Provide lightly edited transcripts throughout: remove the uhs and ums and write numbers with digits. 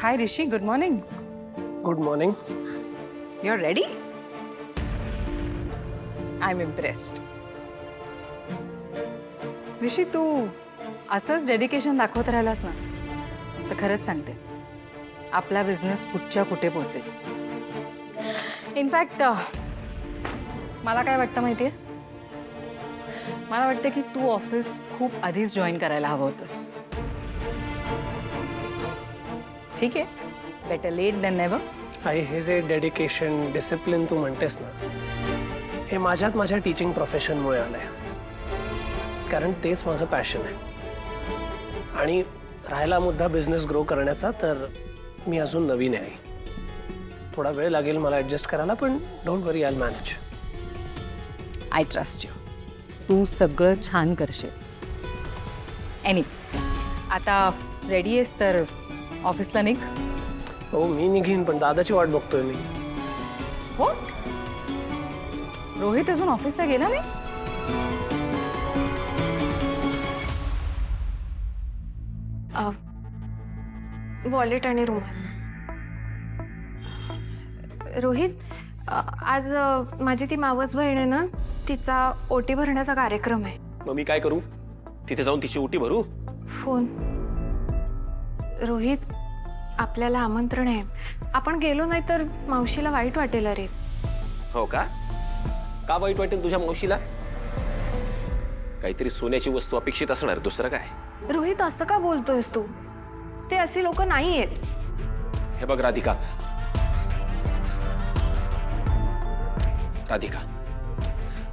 Hi Rishi, good morning. Good morning. You're ready? I'm impressed. ऋषी तू असंच dedication दाखवत राहिलास ना तर खरंच सांगते आपला बिझनेस कुठच्या कुठे पोहोचेल. इनफॅक्ट मला काय वाटतं माहितीये, मला वाटतं की तू ऑफिस खूप आधीच जॉईन करायला हवं होतंस. ठीक आहे, बेटर लेट देन नेव्हर. आई, हे जे डेडिकेशन डिसिप्लिन तू म्हणतेस ना, हे माझ्यात माझ्या टीचिंग प्रोफेशनमुळे आलंय. कारण तेच माझं पॅशन आहे. आणि राहिला मुद्दा बिझनेस ग्रो करण्याचा, तर मी अजून नवीन आहे. थोडा वेळ लागेल मला ॲडजस्ट करायला, पण don't worry, I manage. I trust you. तू सगळं छान करशील. एनी आता रेडी आहेस तर ऑफिसला निघ. हो, मी निघीन, पण दादाची वाट बघतोय मी. हो, रोहित अजून ऑफिसला गेला नाही. वॉलेट आणि रुमाल. रोहित, आज माझी ती मावस बहीण आहे ना, तिचा ओटी भरण्याचा कार्यक्रम आहे. मग मी काय करू? तिथे जाऊन तिची ओटी भरू? फोन. रोहित, आपल्याला आमंत्रण आहे. आपण गेलो नाही तर मावशीला वाईट वाटेल. अरे हो का? का वाईट वाटेल तुझ्या मावशीला? काहीतरी सोन्याची वस्तू अपेक्षित असणार, दुसरं काय? रोहित, असं का बोलतोयस तू? ते असे लोक नाही आहेत. हे बघ राधिका, राधिका,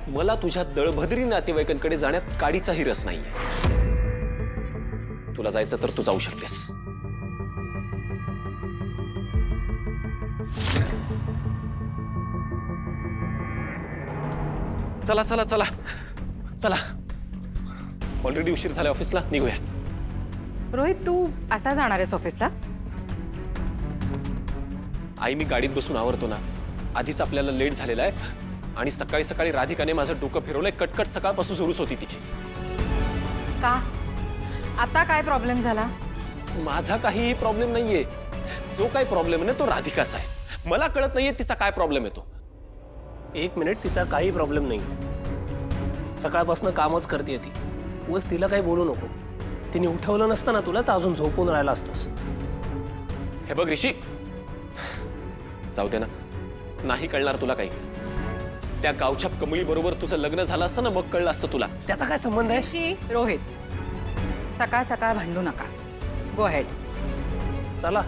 मला तुझ्या दळभद्री नातेवाईकांकडे जाण्यात काडीचाही रस नाहीये. तुला जायचं तर तू जाऊ शकतेस. चला चला चला चला, ऑलरेडी उशीर झाला ऑफिसला, निघूया. रोहित, तू असा जाणार आहेस ऑफिसला? आई, मी गाडीत बसून आवरतो ना. आधीच आपल्याला लेट झालेला आहे आणि सकाळी सकाळी राधिकाने माझं डोकं फिरवलंय. कटकट सकाळपासून सुरूच होती तिची. का? आता काय प्रॉब्लेम झाला? माझा काहीही प्रॉब्लेम नाहीये. जो काय प्रॉब्लेम आहे तो राधिकाचा आहे. मला कळत नाहीये तिचा काय प्रॉब्लेम येतो. एक मिनिट, तिचा काही प्रॉब्लेम नाही. सकाळपासून कामच करते ती. उगाच तिला काही बोलू नको. तिने उठवलं नसतं ना तुला, तर अजून झोपून राहिला असतंस. हे बघ ऋषी, जाऊ दे ना. नाही कळणार तुला काही. त्या गावच्या कमळी बरोबर तुझं लग्न झालं असतं ना, मग कळलं असतं तुला. त्याचा काय संबंध आहे? ऋषी, रोहित, सकाळ सकाळ भांडू नका. Go ahead. चला.